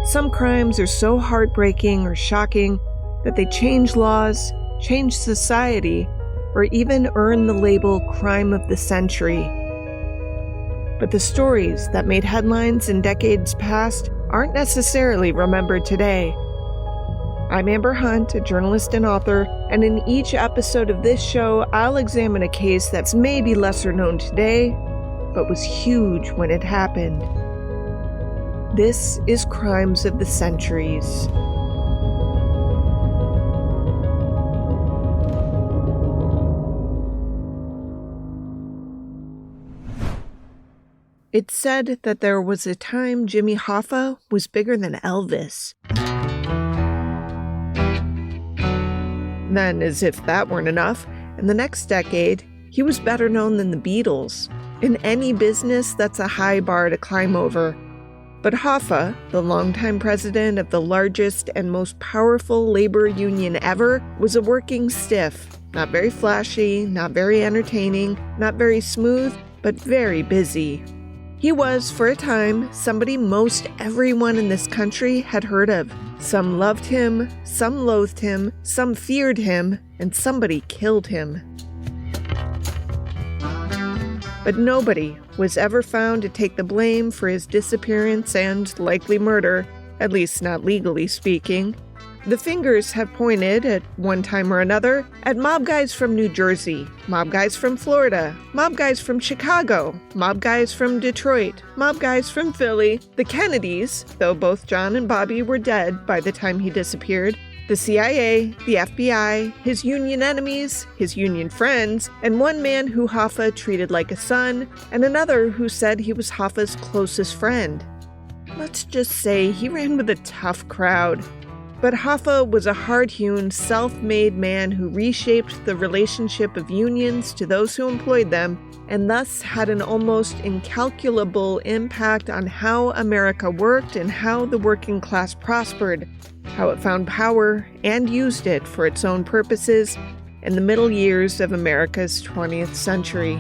Some crimes are so heartbreaking or shocking that they change laws, change society, or even earn the label crime of the century. But the stories that made headlines in decades past aren't necessarily remembered today. I'm Amber Hunt, a journalist and author, and in each episode of this show, I'll examine a case that's maybe lesser known today, but was huge when it happened. This is Crimes of the Centuries. It's said that there was a time Jimmy Hoffa was bigger than Elvis. Then, as if that weren't enough, in the next decade, he was better known than the Beatles. In any business, that's a high bar to climb over. But Hoffa, the longtime president of the largest and most powerful labor union ever, was a working stiff. Not very flashy, not very entertaining, not very smooth, but very busy. He was, for a time, somebody most everyone in this country had heard of. Some loved him, some loathed him, some feared him, and somebody killed him. But nobody was ever found to take the blame for his disappearance and likely murder, at least not legally speaking. The fingers have pointed, at one time or another, at mob guys from New Jersey, mob guys from Florida, mob guys from Chicago, mob guys from Detroit, mob guys from Philly, the Kennedys, though both John and Bobby were dead by the time he disappeared, the CIA, the FBI, his union enemies, his union friends, and one man who Hoffa treated like a son, and another who said he was Hoffa's closest friend. Let's just say he ran with a tough crowd. But Hoffa was a hard-hewn, self-made man who reshaped the relationship of unions to those who employed them, and thus had an almost incalculable impact on how America worked and how the working class prospered, how it found power and used it for its own purposes in the middle years of America's 20th century.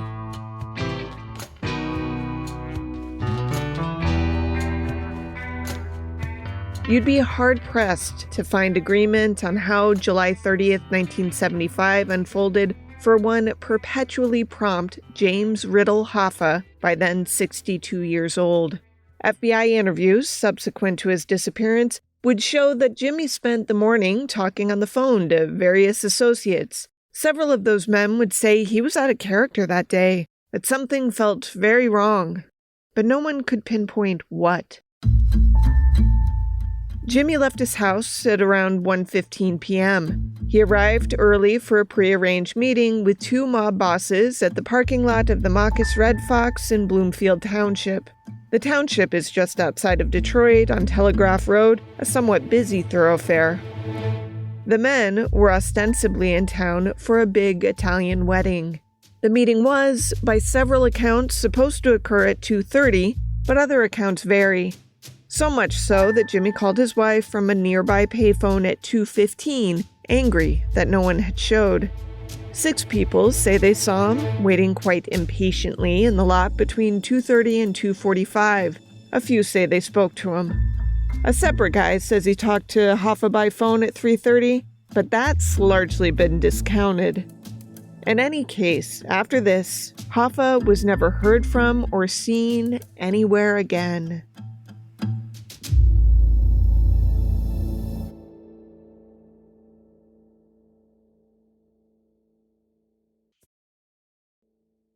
You'd be hard-pressed to find agreement on how July 30th, 1975 unfolded for one perpetually prompt James Riddle Hoffa, by then 62 years old. FBI interviews subsequent to his disappearance would show that Jimmy spent the morning talking on the phone to various associates. Several of those men would say he was out of character that day, that something felt very wrong, but no one could pinpoint what. Jimmy left his house at around 1:15 p.m. He arrived early for a prearranged meeting with two mob bosses at the parking lot of the Marcus Red Fox in Bloomfield Township. The township is just outside of Detroit on Telegraph Road, a somewhat busy thoroughfare. The men were ostensibly in town for a big Italian wedding. The meeting was, by several accounts, supposed to occur at 2:30, but other accounts vary. So much so that Jimmy called his wife from a nearby payphone at 2:15, angry that no one had showed. 6 people say they saw him waiting quite impatiently in the lot between 2:30 and 2:45. A few say they spoke to him. A separate guy says he talked to Hoffa by phone at 3:30, but that's largely been discounted. In any case, after this, Hoffa was never heard from or seen anywhere again.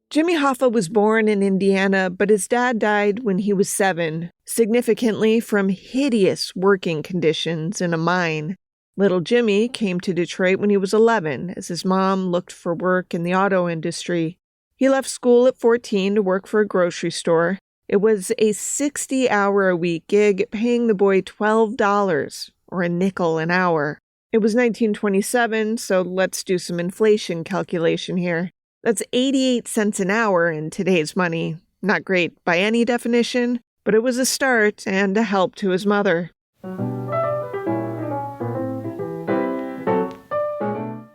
Jimmy Hoffa was born in Indiana, but his dad died when he was 7, significantly from hideous working conditions in a mine. Little Jimmy came to Detroit when he was 11, as his mom looked for work in the auto industry. He left school at 14 to work for a grocery store. It was a 60-hour-a-week gig paying the boy $12, or a nickel an hour. It was 1927, so let's do some inflation calculation here. That's 88 cents an hour in today's money. Not great by any definition, but it was a start and a help to his mother.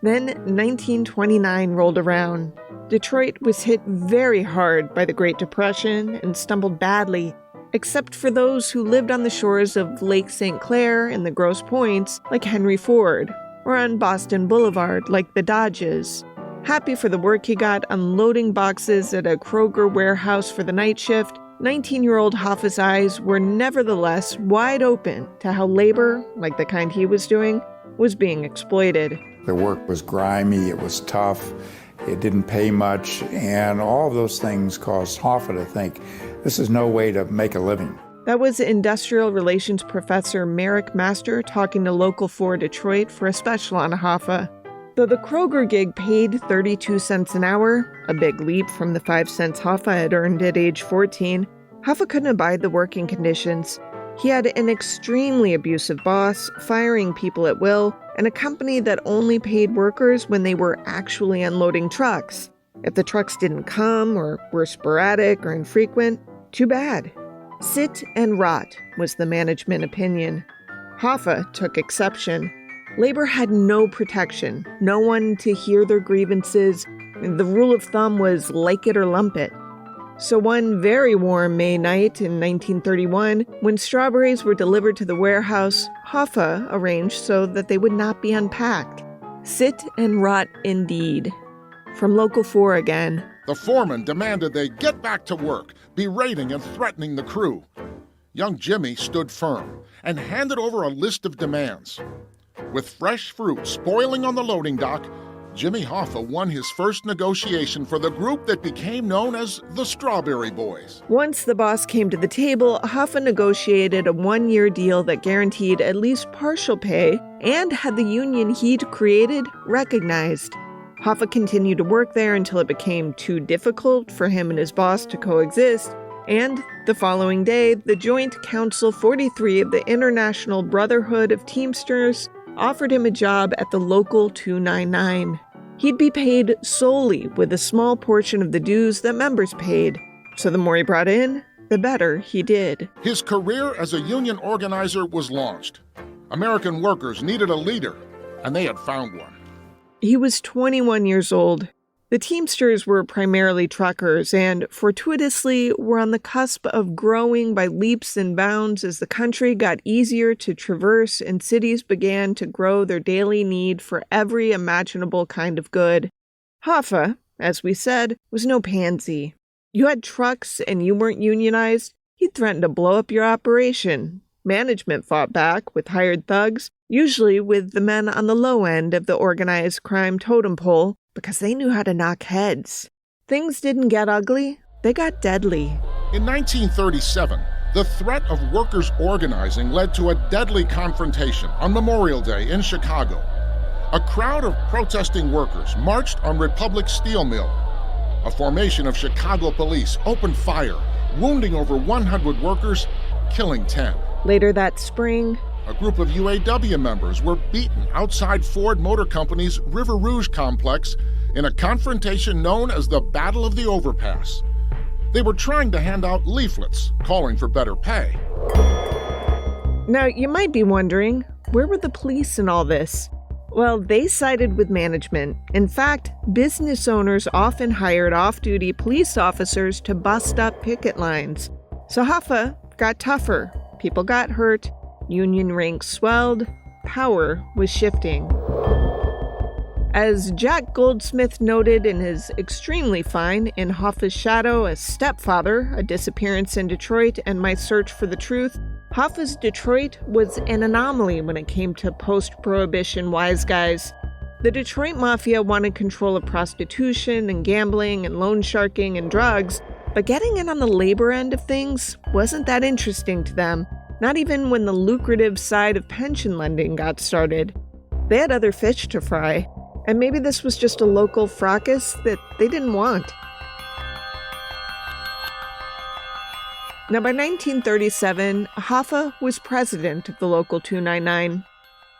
Then 1929 rolled around. Detroit was hit very hard by the Great Depression and stumbled badly. except for those who lived on the shores of Lake St. Clair and the Grosse Pointes, like Henry Ford, or on Boston Boulevard, like the Dodges. Happy for the work he got unloading boxes at a Kroger warehouse for the night shift, 19-year-old Hoffa's eyes were nevertheless wide open to how labor, like the kind he was doing, was being exploited. The work was grimy, it was tough, it didn't pay much, and all of those things caused Hoffa to think, this is no way to make a living. That was industrial relations professor Merrick Master talking to Local 4 Detroit for a special on Hoffa. Though the Kroger gig paid 32 cents an hour, a big leap from the 5 cents Hoffa had earned at age 14, Hoffa couldn't abide the working conditions. He had an extremely abusive boss, firing people at will, and a company that only paid workers when they were actually unloading trucks. If the trucks didn't come or were sporadic or infrequent, too bad. Sit and rot was the management opinion. Hoffa took exception. Labor had no protection, no one to hear their grievances. The rule of thumb was like it or lump it. So one very warm May night in 1931, when strawberries were delivered to the warehouse, Hoffa arranged so that they would not be unpacked. Sit and rot indeed. From Local 4 again. The foreman demanded they get back to work, berating and threatening the crew. Young Jimmy stood firm and handed over a list of demands. With fresh fruit spoiling on the loading dock, Jimmy Hoffa won his first negotiation for the group that became known as the Strawberry Boys. Once the boss came to the table, Hoffa negotiated a 1-year deal that guaranteed at least partial pay and had the union he'd created recognized. Hoffa continued to work there until it became too difficult for him and his boss to coexist, and the following day, the Joint Council 43 of the International Brotherhood of Teamsters offered him a job at the Local 299. He'd be paid solely with a small portion of the dues that members paid. So the more he brought in, the better he did. His career as a union organizer was launched. American workers needed a leader, and they had found one. He was 21 years old. The Teamsters were primarily truckers and, fortuitously, were on the cusp of growing by leaps and bounds as the country got easier to traverse and cities began to grow their daily need for every imaginable kind of good. Hoffa, as we said, was no pansy. You had trucks and you weren't unionized, he'd threaten to blow up your operation. Management fought back with hired thugs, usually with the men on the low end of the organized crime totem pole, because they knew how to knock heads. Things didn't get ugly, they got deadly. In 1937, the threat of workers organizing led to a deadly confrontation on Memorial Day in Chicago. A crowd of protesting workers marched on Republic Steel Mill. A formation of Chicago police opened fire, wounding over 100 workers, killing 10. Later that spring, a group of UAW members were beaten outside Ford Motor Company's River Rouge complex in a confrontation known as the Battle of the Overpass. They were trying to hand out leaflets calling for better pay. Now, you might be wondering, where were the police in all this? Well, they sided with management. In fact, business owners often hired off-duty police officers to bust up picket lines. So Hoffa got tougher. People got hurt. Union ranks swelled, power was shifting. As Jack Goldsmith noted in his extremely fine In Hoffa's Shadow, A Stepfather, A Disappearance in Detroit, and My Search for the Truth, Hoffa's Detroit was an anomaly when it came to post-prohibition wise guys. The Detroit Mafia wanted control of prostitution and gambling and loan sharking and drugs, but getting in on the labor end of things wasn't that interesting to them. Not even when the lucrative side of pension lending got started. They had other fish to fry, and maybe this was just a local fracas that they didn't want. Now, by 1937, Hoffa was president of the Local 299.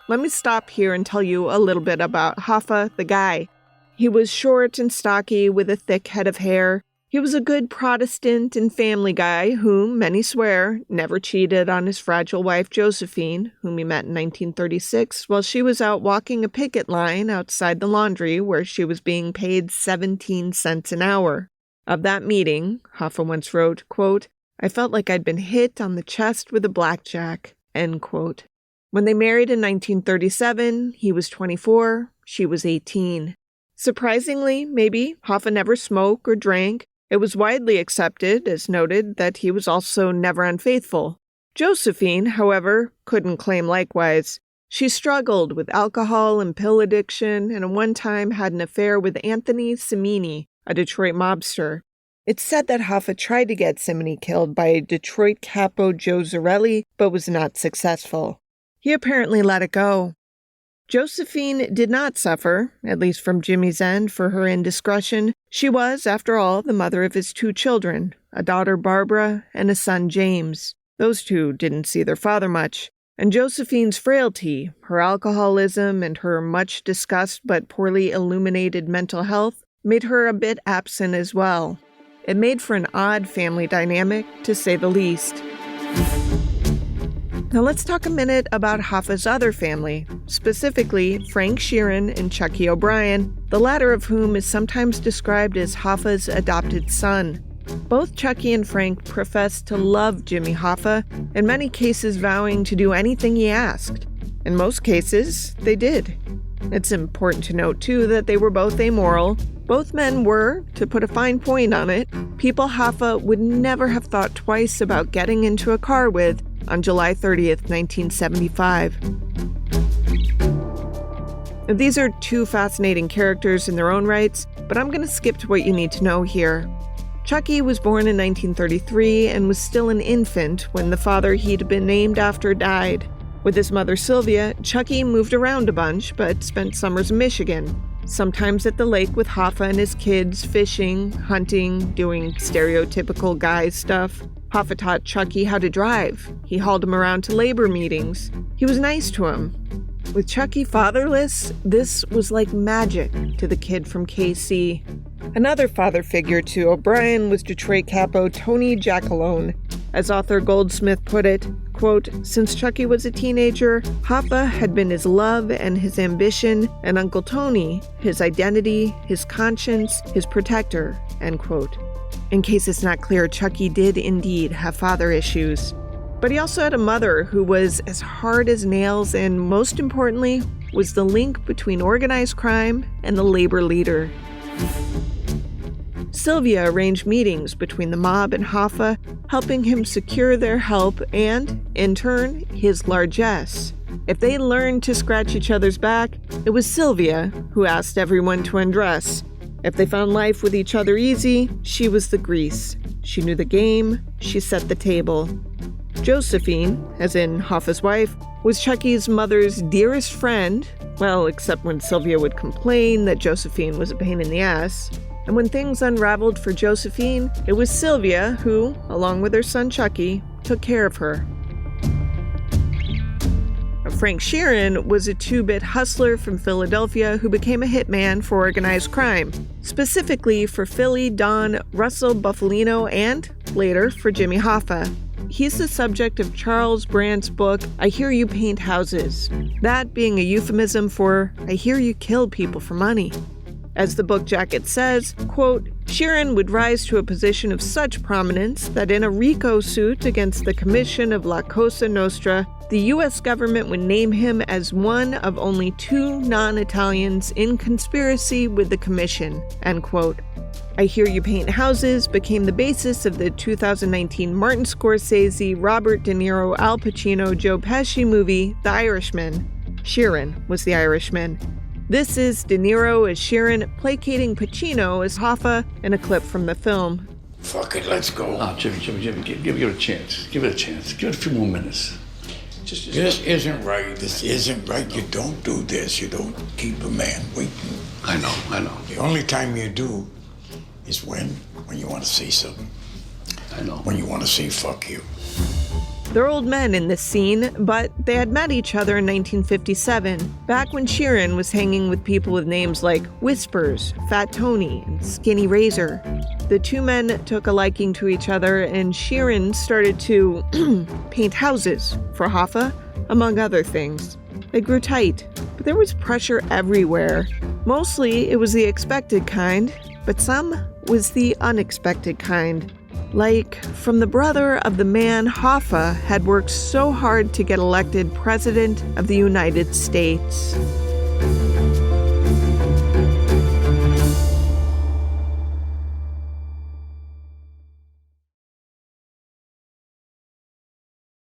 Let me stop here and tell you a little bit about Hoffa, the guy. He was short and stocky with a thick head of hair. He was a good Protestant and family guy who, many swear, never cheated on his fragile wife Josephine, whom he met in 1936 while she was out walking a picket line outside the laundry where she was being paid 17 cents an hour. Of that meeting, Hoffa once wrote, quote, I felt like I'd been hit on the chest with a blackjack, end quote. When they married in 1937, he was 24, she was 18. Surprisingly, maybe, Hoffa never smoked or drank. It was widely accepted, as noted, that he was also never unfaithful. Josephine, however, couldn't claim likewise. She struggled with alcohol and pill addiction, and at one time had an affair with Anthony Cimini, a Detroit mobster. It's said that Hoffa tried to get Cimini killed by Detroit capo Joe Zarelli, but was not successful. He apparently let it go. Josephine did not suffer, at least from Jimmy's end, for her indiscretion. She was, after all, the mother of his 2 children, a daughter Barbara and a son James. Those 2 didn't see their father much. And Josephine's frailty, her alcoholism, and her much discussed but poorly illuminated mental health made her a bit absent as well. It made for an odd family dynamic, to say the least. Now let's talk a minute about Hoffa's other family, specifically Frank Sheeran and Chucky O'Brien, the latter of whom is sometimes described as Hoffa's adopted son. Both Chucky and Frank professed to love Jimmy Hoffa, in many cases vowing to do anything he asked. In most cases, they did. It's important to note, too, that they were both amoral. Both men were, to put a fine point on it, people Hoffa would never have thought twice about getting into a car with on July 30th, 1975. Now, these are 2 fascinating characters in their own rights, but I'm going to skip to what you need to know here. Chucky was born in 1933 and was still an infant when the father he'd been named after died. With his mother Sylvia, Chucky moved around a bunch, but spent summers in Michigan, sometimes at the lake with Hoffa and his kids, fishing, hunting, doing stereotypical guy stuff. Hoffa taught Chucky how to drive. He hauled him around to labor meetings. He was nice to him. With Chucky fatherless, this was like magic to the kid from KC. Another father figure to O'Brien was Detroit capo Tony Jackalone. As author Goldsmith put it, quote, "Since Chucky was a teenager, Hoffa had been his love and his ambition, and Uncle Tony, his identity, his conscience, his protector," end quote. In case it's not clear, Chucky did indeed have father issues. But he also had a mother who was as hard as nails and, most importantly, was the link between organized crime and the labor leader. Sylvia arranged meetings between the mob and Hoffa, helping him secure their help and, in turn, his largesse. If they learned to scratch each other's back, it was Sylvia who asked everyone to undress. If they found life with each other easy, she was the grease. She knew the game, she set the table. Josephine, as in Hoffa's wife, was Chucky's mother's dearest friend, well, except when Sylvia would complain that Josephine was a pain in the ass. And when things unraveled for Josephine, it was Sylvia who, along with her son Chucky, took care of her. Frank Sheeran was a 2-bit hustler from Philadelphia who became a hitman for organized crime, specifically for Philly Don Russell Buffalino and, later, for Jimmy Hoffa. He's the subject of Charles Brandt's book, I Hear You Paint Houses, that being a euphemism for I hear you kill people for money. As the book jacket says, quote, Sheeran would rise to a position of such prominence that in a RICO suit against the commission of La Cosa Nostra, the U.S. government would name him as one of only 2 non-Italians in conspiracy with the commission, end quote. I Hear You Paint Houses became the basis of the 2019 Martin Scorsese, Robert De Niro, Al Pacino, Joe Pesci movie, The Irishman. Sheeran was the Irishman. This is De Niro as Sheeran placating Pacino as Hoffa in a clip from the film. Fuck it, let's go. Oh, Jimmy, give it a chance. Give it a chance. Give it a few more minutes. This isn't right. This isn't right. You don't do this. You don't keep a man waiting. I know. The only time you do is when you want to say something. I know. When you want to say fuck you. They're old men in this scene, but they had met each other in 1957, back when Sheeran was hanging with people with names like Whispers, Fat Tony, and Skinny Razor. The 2 men took a liking to each other, and Sheeran started to paint houses for Hoffa, among other things. They grew tight, but there was pressure everywhere. Mostly it was the expected kind, but some was the unexpected kind. Like from the brother of the man Hoffa had worked so hard to get elected President of the United States.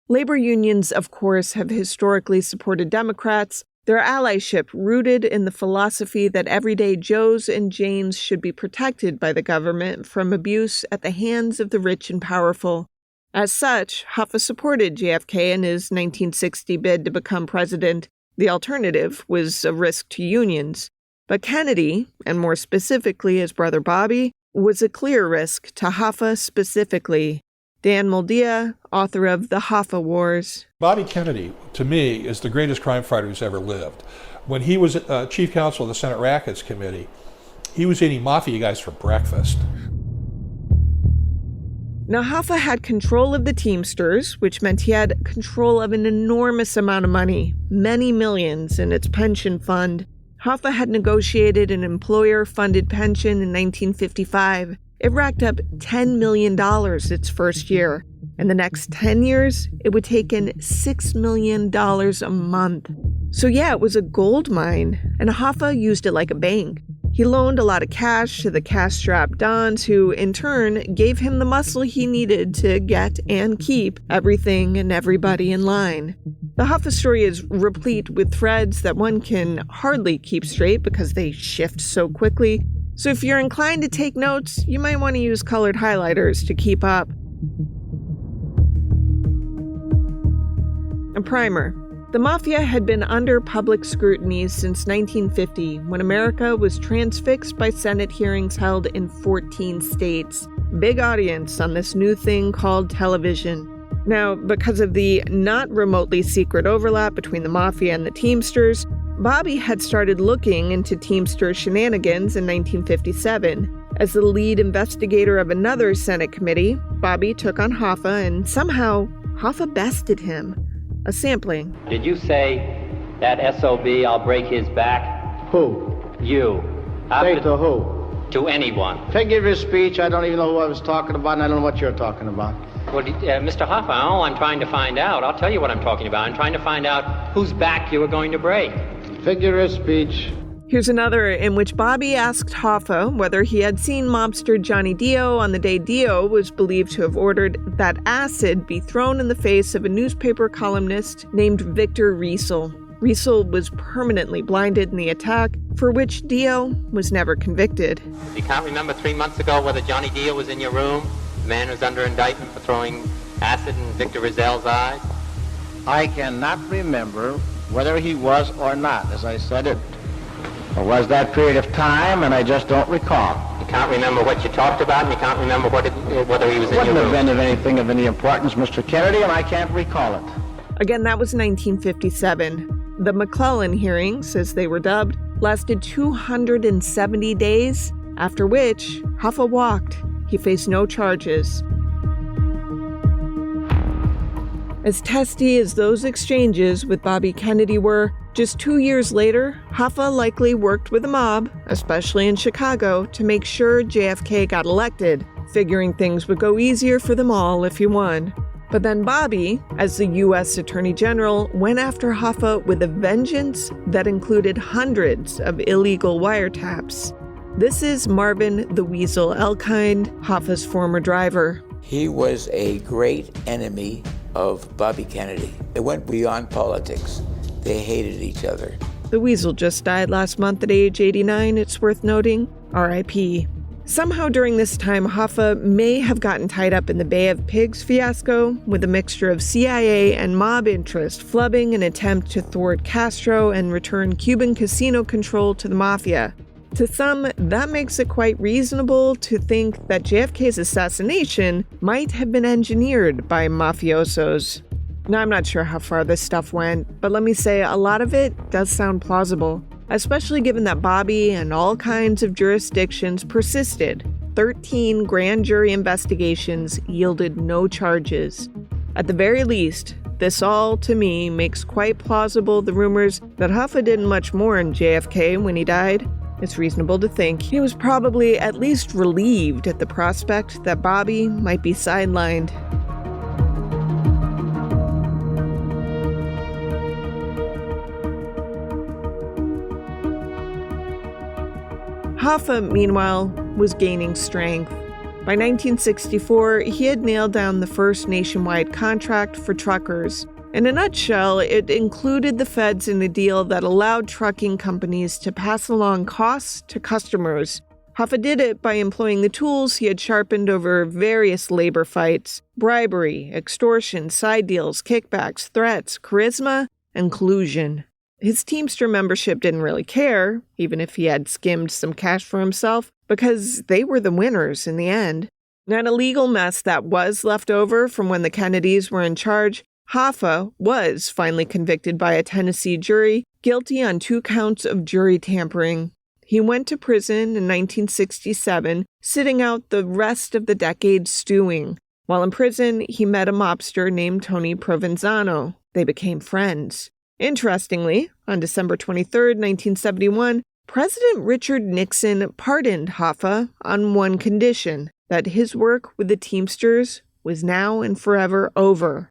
Labor unions, of course, have historically supported Democrats, their allyship rooted in the philosophy that everyday Joes and Janes should be protected by the government from abuse at the hands of the rich and powerful. As such, Hoffa supported JFK in his 1960 bid to become president. The alternative was a risk to unions. But Kennedy, and more specifically his brother Bobby, was a clear risk to Hoffa specifically. Dan Moldea, author of The Hoffa Wars. Bobby Kennedy, to me, is the greatest crime fighter who's ever lived. When he was chief counsel of the Senate Rackets Committee, he was eating mafia guys for breakfast. Now, Hoffa had control of the Teamsters, which meant he had control of an enormous amount of money, many millions, in its pension fund. Hoffa had negotiated an employer-funded pension in 1955. It racked up $10 million its first year. In the next 10 years, it would take in $6 million a month. So yeah, it was a gold mine, and Hoffa used it like a bank. He loaned a lot of cash to the cash-strapped Dons, who in turn gave him the muscle he needed to get and keep everything and everybody in line. The Hoffa story is replete with threads that one can hardly keep straight because they shift so quickly. So if you're inclined to take notes, you might want to use colored highlighters to keep up. A primer. The Mafia had been under public scrutiny since 1950, when America was transfixed by Senate hearings held in 14 states. Big audience on this new thing called television. Now, because of the not remotely secret overlap between the Mafia and the Teamsters, Bobby had started looking into Teamster shenanigans in 1957. As the lead investigator of another Senate committee, Bobby took on Hoffa, and somehow Hoffa bested him. A sampling. Did you say that SOB, I'll break his back? Who? You. Say to who? To anyone. Figure of speech, I don't even know who I was talking about, and I don't know what you're talking about. Well, Mr. Hoffa, all I'm trying to find out, I'll tell you what I'm talking about. I'm trying to find out whose back you were going to break. Figure of speech. Here's another in which Bobby asked Hoffa whether he had seen mobster Johnny Dio on the day Dio was believed to have ordered that acid be thrown in the face of a newspaper columnist named Victor Riesel. Riesel was permanently blinded in the attack, for which Dio was never convicted. You can't remember 3 months ago whether Johnny Dio was in your room? The man who's under indictment for throwing acid in Victor Riesel's eyes? I cannot remember whether he was or not. As I said, it was that period of time, and I just don't recall. You can't remember what you talked about, and you can't remember whether he was in your room? Wouldn't have been of anything of any importance, Mr. Kennedy, and I can't recall it. Again, that was 1957. The McClellan hearings, as they were dubbed, lasted 270 days, after which Hoffa walked. He faced no charges. As testy as those exchanges with Bobby Kennedy were, just 2 years later, Hoffa likely worked with the mob, especially in Chicago, to make sure JFK got elected, figuring things would go easier for them all if he won. But then Bobby, as the U.S. Attorney General, went after Hoffa with a vengeance that included hundreds of illegal wiretaps. This is Marvin the Weasel Elkind, Hoffa's former driver. He was a great enemy of Bobby Kennedy. It went beyond politics. They hated each other. The Weasel just died last month at age 89, it's worth noting. R.I.P. Somehow during this time, Hoffa may have gotten tied up in the Bay of Pigs fiasco with a mixture of CIA and mob interest flubbing an attempt to thwart Castro and return Cuban casino control to the Mafia. To some, that makes it quite reasonable to think that JFK's assassination might have been engineered by mafiosos. Now, I'm not sure how far this stuff went, but let me say a lot of it does sound plausible, especially given that Bobby and all kinds of jurisdictions persisted. 13 grand jury investigations yielded no charges. At the very least, this all, to me, makes quite plausible the rumors that Hoffa didn't much more in JFK when he died. It's reasonable to think he was probably at least relieved at the prospect that Bobby might be sidelined. Hoffa, meanwhile, was gaining strength. By 1964, he had nailed down the first nationwide contract for truckers. In a nutshell, it included the feds in a deal that allowed trucking companies to pass along costs to customers. Hoffa did it by employing the tools he had sharpened over various labor fights: bribery, extortion, side deals, kickbacks, threats, charisma, and collusion. His Teamster membership didn't really care, even if he had skimmed some cash for himself, because they were the winners in the end. And a legal mess that was left over from when the Kennedys were in charge, Hoffa was finally convicted by a Tennessee jury, guilty on 2 counts of jury tampering. He went to prison in 1967, sitting out the rest of the decade stewing. While in prison, he met a mobster named Tony Provenzano. They became friends. Interestingly, on December 23, 1971, President Richard Nixon pardoned Hoffa on one condition: that his work with the Teamsters was now and forever over.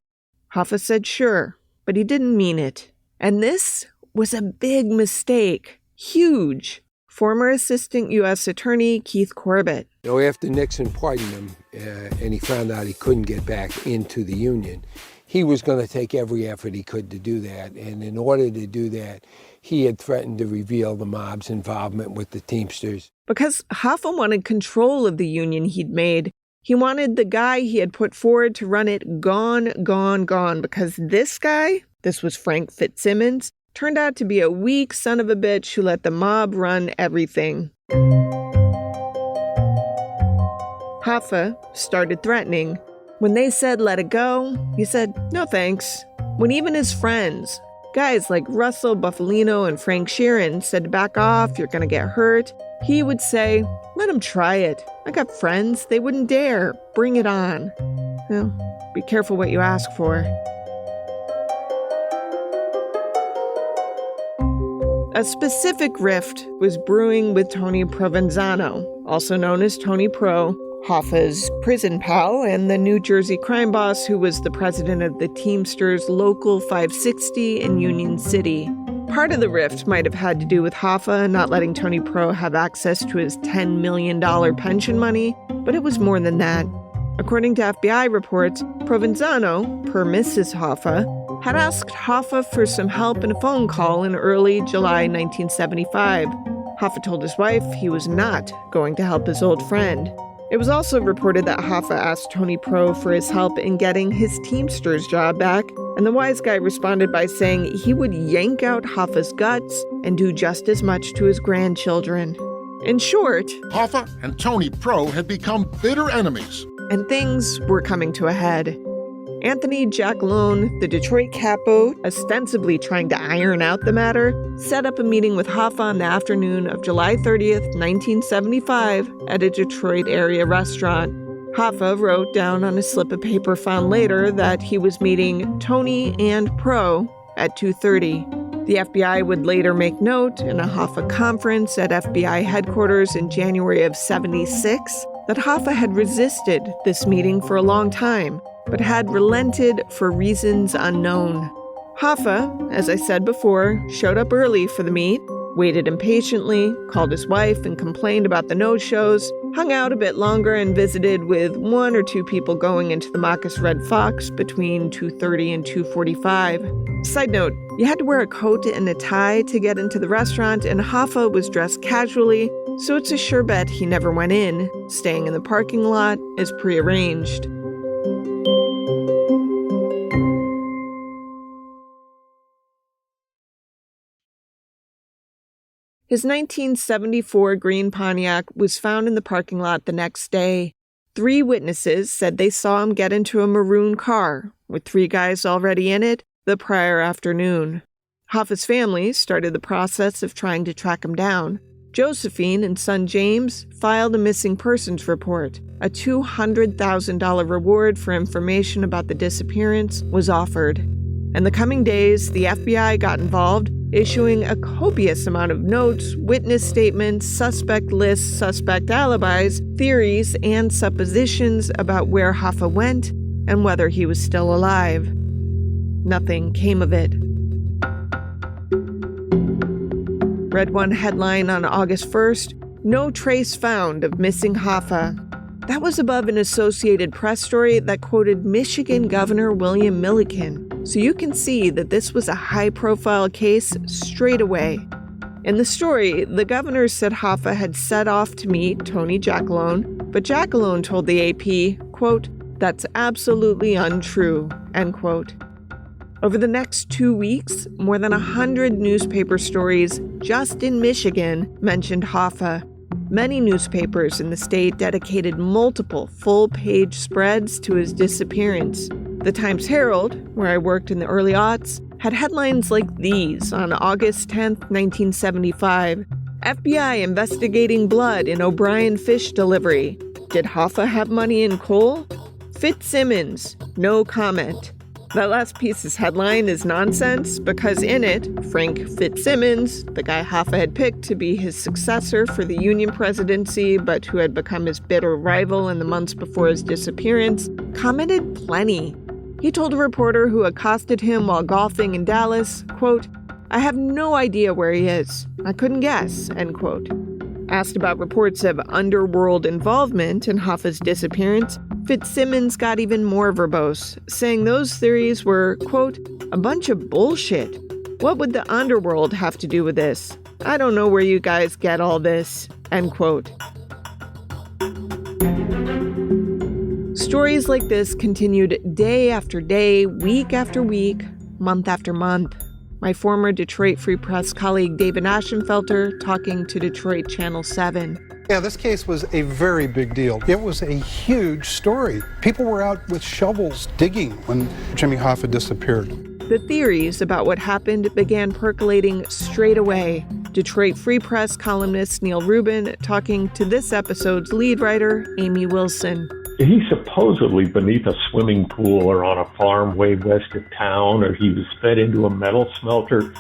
Hoffa said sure, but he didn't mean it. And this was a big mistake. Huge. Former Assistant U.S. Attorney Keith Corbett. After Nixon pardoned him and he found out he couldn't get back into the Union, he was going to take every effort he could to do that. And in order to do that, he had threatened to reveal the mob's involvement with the Teamsters. Because Hoffa wanted control of the union he'd made. He wanted the guy he had put forward to run it gone, because this guy, this was Frank Fitzsimmons, turned out to be a weak son of a bitch who let the mob run everything. Hoffa started threatening. When they said let it go, he said no thanks. When even his friends, guys like Russell Buffalino and Frank Sheeran, said to back off, you're gonna get hurt, he would say, let them try it. I got friends, they wouldn't dare. Bring it on. Well, be careful what you ask for. A specific rift was brewing with Tony Provenzano, also known as Tony Pro, Hoffa's prison pal and the New Jersey crime boss who was the president of the Teamsters Local 560 in Union City. Part of the rift might have had to do with Hoffa not letting Tony Pro have access to his $10 million pension money, but it was more than that. According to FBI reports, Provenzano, per Mrs. Hoffa, had asked Hoffa for some help in a phone call in early July 1975. Hoffa told his wife he was not going to help his old friend. It was also reported that Hoffa asked Tony Pro for his help in getting his Teamsters job back, and the wise guy responded by saying he would yank out Hoffa's guts and do just as much to his grandchildren. In short, Hoffa and Tony Pro had become bitter enemies. And things were coming to a head. Anthony Jackalone, the Detroit capo, ostensibly trying to iron out the matter, set up a meeting with Hoffa on the afternoon of July 30th, 1975, at a Detroit area restaurant. Hoffa wrote down on a slip of paper found later that he was meeting Tony and Pro at 2:30. The FBI would later make note in a Hoffa conference at FBI headquarters in January of '76 that Hoffa had resisted this meeting for a long time, but had relented for reasons unknown. Hoffa, as I said before, showed up early for the meet, waited impatiently, called his wife and complained about the no-shows, hung out a bit longer and visited with 1 or 2 people going into the Marcus Red Fox between 2:30 and 2:45. Side note, you had to wear a coat and a tie to get into the restaurant, and Hoffa was dressed casually, so it's a sure bet he never went in, staying in the parking lot as prearranged. His 1974 green Pontiac was found in the parking lot the next day. 3 witnesses said they saw him get into a maroon car with 3 guys already in it the prior afternoon. Hoffa's family started the process of trying to track him down. Josephine and son James filed a missing persons report. A $200,000 reward for information about the disappearance was offered. In the coming days, the FBI got involved, issuing a copious amount of notes, witness statements, suspect lists, suspect alibis, theories, and suppositions about where Hoffa went and whether he was still alive. Nothing came of it. Read one headline on August 1st, "No trace found of missing Hoffa." That was above an Associated Press story that quoted Michigan Governor William Milliken, so you can see that this was a high-profile case straight away. In the story, the governor said Hoffa had set off to meet Tony Giacalone, but Giacalone told the AP, quote, "That's absolutely untrue," end quote. Over the next 2 weeks, more than 100 newspaper stories just in Michigan mentioned Hoffa. Many newspapers in the state dedicated multiple full-page spreads to his disappearance. The Times-Herald, where I worked in the early aughts, had headlines like these on August 10th, 1975. FBI investigating blood in O'Brien fish delivery. Did Hoffa have money in coal? Fitzsimmons, no comment. That last piece's headline is nonsense because in it, Frank Fitzsimmons, the guy Hoffa had picked to be his successor for the Union presidency but who had become his bitter rival in the months before his disappearance, commented plenty. He told a reporter who accosted him while golfing in Dallas, quote, "I have no idea where he is. I couldn't guess," end quote. Asked about reports of underworld involvement in Hoffa's disappearance, Fitzsimmons got even more verbose, saying those theories were, quote, "a bunch of bullshit. What would the underworld have to do with this? I don't know where you guys get all this," end quote. Stories like this continued day after day, week after week, month after month. My former Detroit Free Press colleague David Ashenfelter talking to Detroit Channel 7. Yeah, this case was a very big deal. It was a huge story. People were out with shovels digging when Jimmy Hoffa disappeared. The theories about what happened began percolating straight away. Detroit Free Press columnist Neil Rubin talking to this episode's lead writer, Amy Wilson. He's supposedly beneath a swimming pool or on a farm way west of town, or he was fed into a metal smelter.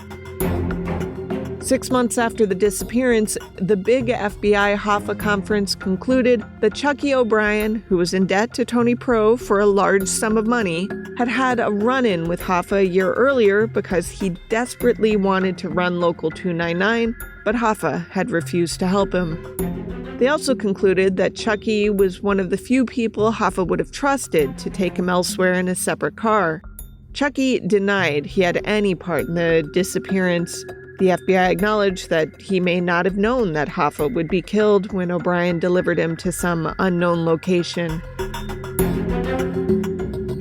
6 months after the disappearance, the big FBI Hoffa conference concluded that Chucky O'Brien, who was in debt to Tony Pro for a large sum of money, had had a run-in with Hoffa a year earlier because he desperately wanted to run Local 299, but Hoffa had refused to help him. They also concluded that Chucky was one of the few people Hoffa would have trusted to take him elsewhere in a separate car. Chucky denied he had any part in the disappearance. The FBI acknowledged that he may not have known that Hoffa would be killed when O'Brien delivered him to some unknown location.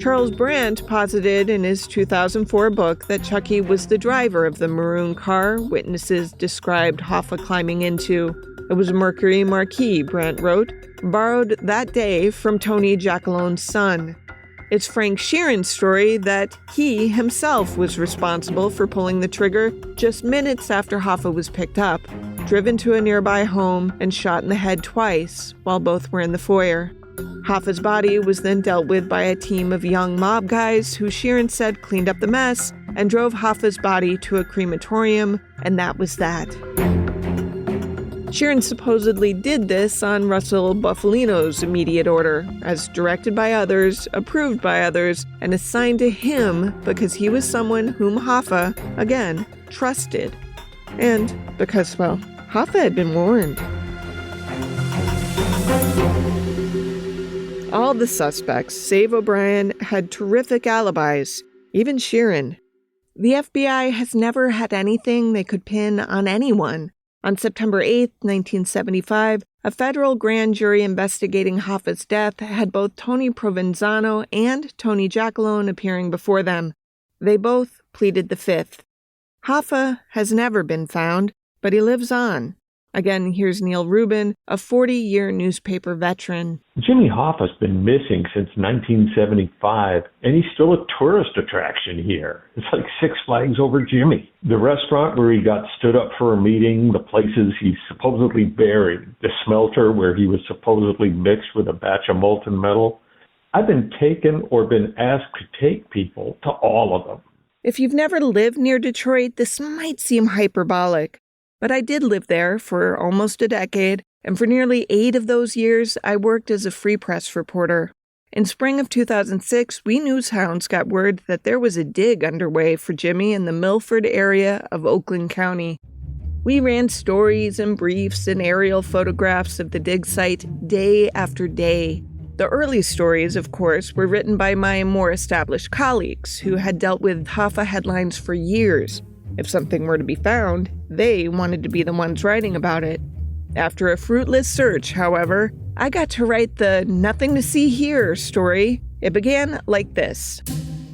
Charles Brandt posited in his 2004 book that Chucky was the driver of the maroon car witnesses described Hoffa climbing into. It was a Mercury Marquis, Brandt wrote, borrowed that day from Tony Giacalone's son. It's Frank Sheeran's story that he himself was responsible for pulling the trigger just minutes after Hoffa was picked up, driven to a nearby home, and shot in the head twice while both were in the foyer. Hoffa's body was then dealt with by a team of young mob guys who Sheeran said cleaned up the mess and drove Hoffa's body to a crematorium, and that was that. Sheeran supposedly did this on Russell Buffalino's immediate order, as directed by others, approved by others, and assigned to him because he was someone whom Hoffa, again, trusted. And because, well, Hoffa had been warned. All the suspects, save O'Brien, had terrific alibis, even Sheeran. The FBI has never had anything they could pin on anyone. On September 8, 1975, a federal grand jury investigating Hoffa's death had both Tony Provenzano and Tony Giacalone appearing before them. They both pleaded the fifth. Hoffa has never been found, but he lives on. Again, here's Neil Rubin, a 40-year newspaper veteran. Jimmy Hoffa's been missing since 1975, and he's still a tourist attraction here. It's like Six Flags over Jimmy. The restaurant where he got stood up for a meeting, the places he's supposedly buried, the smelter where he was supposedly mixed with a batch of molten metal. I've been taken or been asked to take people to all of them. If you've never lived near Detroit, this might seem hyperbolic, but I did live there for almost a decade, and for nearly 8 of those years, I worked as a free press reporter. In spring of 2006, we newshounds got word that there was a dig underway for Jimmy in the Milford area of Oakland County. We ran stories and briefs and aerial photographs of the dig site day after day. The early stories, of course, were written by my more established colleagues who had dealt with Hoffa headlines for years. If something were to be found, they wanted to be the ones writing about it. After a fruitless search, however, I got to write the "Nothing to See Here" story. It began like this.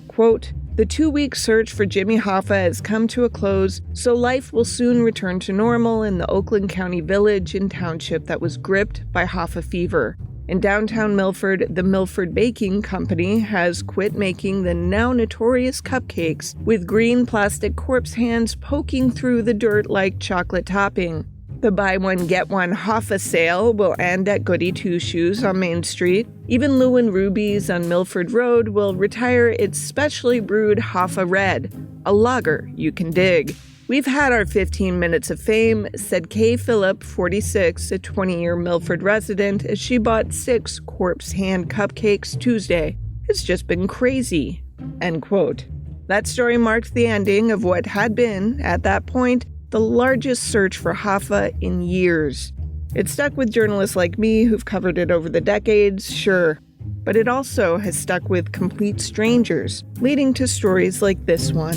Quote, "The 2-week search for Jimmy Hoffa has come to a close, so life will soon return to normal in the Oakland County village and township that was gripped by Hoffa fever. In downtown Milford, the Milford Baking Company has quit making the now notorious cupcakes with green plastic corpse hands poking through the dirt like chocolate topping. The buy one, get one Hoffa sale will end at Goody Two Shoes on Main Street. Even Lou and Ruby's on Milford Road will retire its specially brewed Hoffa Red, a lager you can dig. We've had our 15 minutes of fame," said Kay Phillip, 46, a 20-year Milford resident, as she bought 6 corpse hand cupcakes Tuesday. "It's just been crazy." End quote. That story marked the ending of what had been, at that point, the largest search for Hoffa in years. It stuck with journalists like me who've covered it over the decades, sure, but it also has stuck with complete strangers, leading to stories like this one.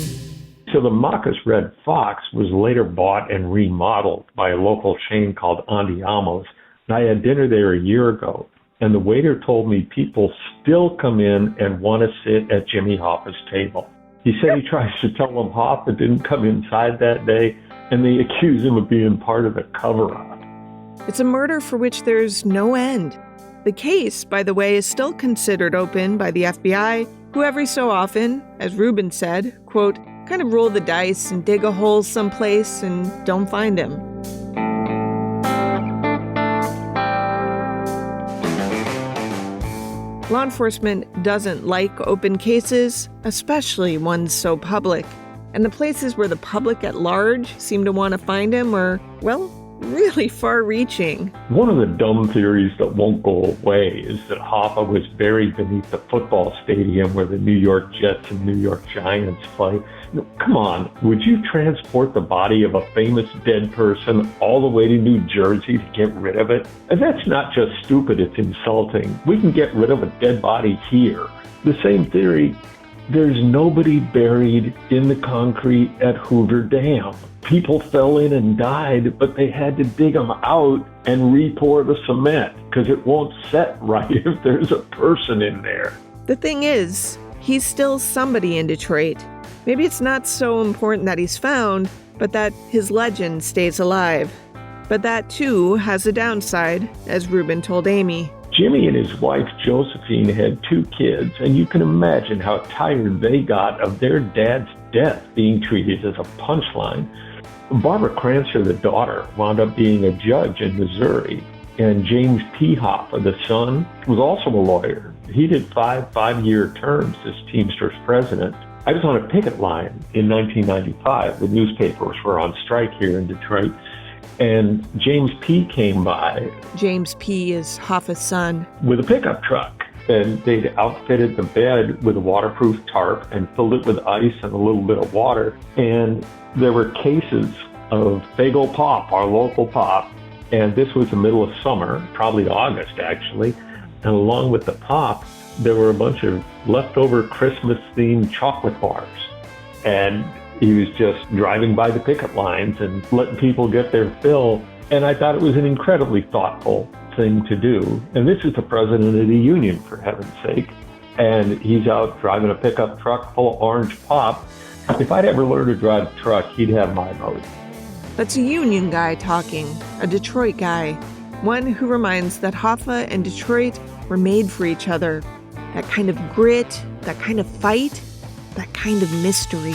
So the Macca's Red Fox was later bought and remodeled by a local chain called Andiamo's. And I had dinner there a year ago, and the waiter told me people still come in and want to sit at Jimmy Hoffa's table. He said he tries to tell them Hoffa didn't come inside that day, and they accuse him of being part of the cover-up. It's a murder for which there's no end. The case, by the way, is still considered open by the FBI, who every so often, as Rubin said, quote, kind of roll the dice and dig a hole someplace and don't find him. Law enforcement doesn't like open cases, especially ones so public. And the places where the public at large seem to want to find him are, well, really far-reaching. One of the dumb theories that won't go away is that Hoffa was buried beneath the football stadium where the New York Jets and New York Giants play. Come on, would you transport the body of a famous dead person all the way to New Jersey to get rid of it? And that's not just stupid, it's insulting. We can get rid of a dead body here. The same theory, there's nobody buried in the concrete at Hoover Dam. People fell in and died, but they had to dig them out and re-pour the cement because it won't set right if there's a person in there. The thing is, he's still somebody in Detroit. Maybe it's not so important that he's found, but that his legend stays alive. But that, too, has a downside, as Rubin told Amy. Jimmy and his wife Josephine had 2 kids, and you can imagine how tired they got of their dad's death being treated as a punchline. Barbara Crancer, the daughter, wound up being a judge in Missouri, and James P. Hoffa, the son, was also a lawyer. He did 5-year terms as Teamsters president. I was on a picket line in 1995. The newspapers were on strike here in Detroit, and James P. came by. James P. is Hoffa's son. With a pickup truck. And they'd outfitted the bed with a waterproof tarp and filled it with ice and a little bit of water. And there were cases of Fagel Pop, our local pop. And this was the middle of summer, probably August actually. And along with the pop, there were a bunch of leftover Christmas-themed chocolate bars. And he was just driving by the picket lines and letting people get their fill. And I thought it was an incredibly thoughtful thing to do. And this is the president of the union, for heaven's sake. And he's out driving a pickup truck full of orange pop. If I'd ever learned to drive a truck, he'd have my vote. That's a union guy talking, a Detroit guy. One who reminds that Hoffa and Detroit were made for each other. That kind of grit, that kind of fight, that kind of mystery.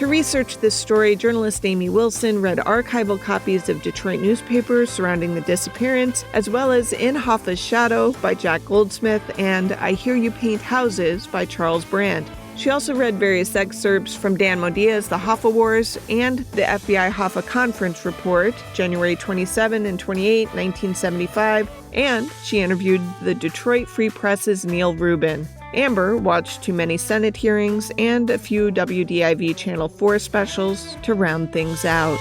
To research this story, journalist Amy Wilson read archival copies of Detroit newspapers surrounding the disappearance, as well as In Hoffa's Shadow by Jack Goldsmith and I Hear You Paint Houses by Charles Brand. She also read various excerpts from Dan Modia's The Hoffa Wars and the FBI Hoffa Conference Report, January 27 and 28, 1975, and she interviewed the Detroit Free Press's Neil Rubin. Amber watched too many Senate hearings and a few WDIV Channel 4 specials to round things out.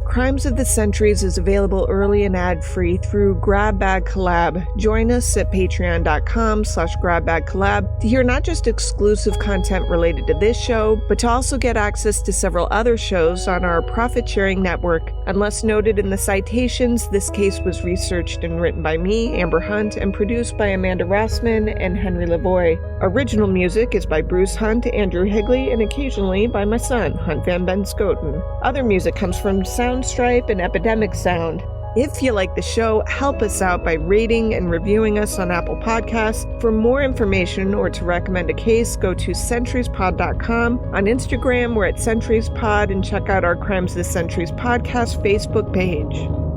Crimes of the Centuries is available early and ad-free through Grab Bag Collab. Join us at patreon.com/GrabBagCollab to hear not just exclusive content related to this show, but to also get access to several other shows on our profit-sharing network. Unless noted in the citations, this case was researched and written by me, Amber Hunt, and produced by Amanda Rossman and Henry Lavoie. Original music is by Bruce Hunt, Andrew Higley, and occasionally by my son, Hunt Van Benscoten. Other music comes from Soundstripe and Epidemic Sound. If you like the show, help us out by rating and reviewing us on Apple Podcasts. For more information or to recommend a case, go to centuriespod.com. On Instagram, we're at centuriespod, and check out our Crimes of the Centuries podcast Facebook page.